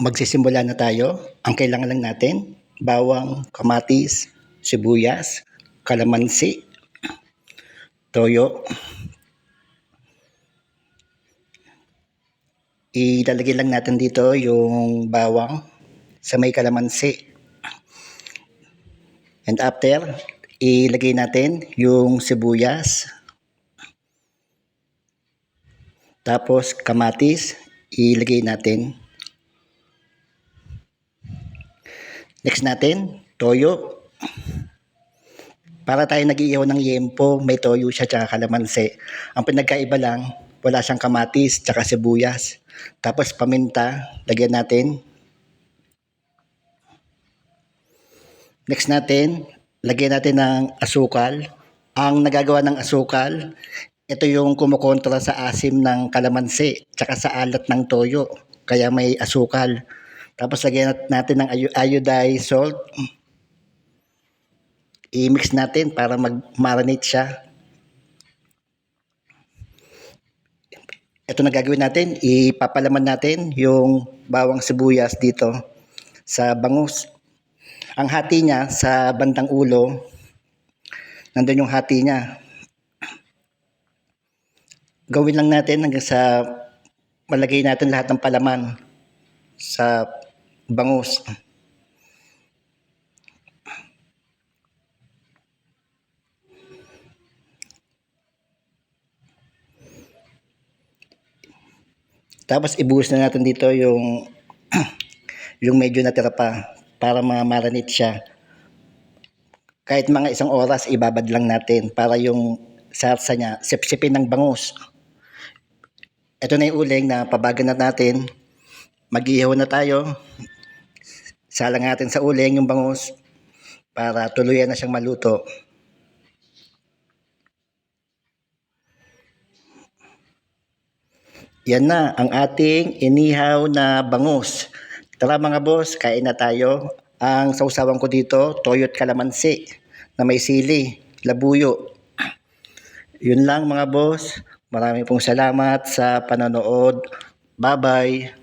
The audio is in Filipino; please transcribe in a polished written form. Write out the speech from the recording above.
Magsisimula na tayo. Ang kailangan lang natin, bawang, kamatis, sibuyas, kalamansi, toyo. Ilalagay lang natin dito yung bawang sa may kalamansi. And after, ilagay natin yung sibuyas. Tapos kamatis, ilagay natin. Next natin, toyo. Para tayo nag-iihaw ng yempo, may toyo siya tsaka kalamansi. Ang pinagkaiba lang, wala siyang kamatis tsaka sibuyas. Tapos paminta, lagyan natin. Next natin, lagyan natin ng asukal. Ang nagagawa ng asukal, ito yung kumukontra sa asim ng kalamansi tsaka sa alat ng toyo. Kaya may asukal. Tapos lagyan natin ng iodized salt. I-mix natin para mag-marinate siya. Ito na gagawin natin, ipapalaman natin yung bawang sibuyas dito sa bangus. Ang hati niya sa bandang ulo, nandun yung hati niya. Gawin lang natin hanggang sa malagay natin lahat ng palaman sa bangus. Tapos ibuhos na natin dito yung yung medyo natira pa para ma-marinate siya. Kahit mga 1 oras ibabad lang natin para yung sarsa niya sipsipin ng bangus. Ito na yung uling na pabagan na natin. Mag-ihaw na tayo. Salang natin sa uling yung bangus para tuluyan na siyang maluto. Yan na ang ating inihaw na bangus. Tara mga boss, kain na tayo. Ang sausawan ko dito, toyo't kalamansi na may sili, labuyo. Yun lang mga boss. Maraming pong salamat sa panonood. Bye-bye.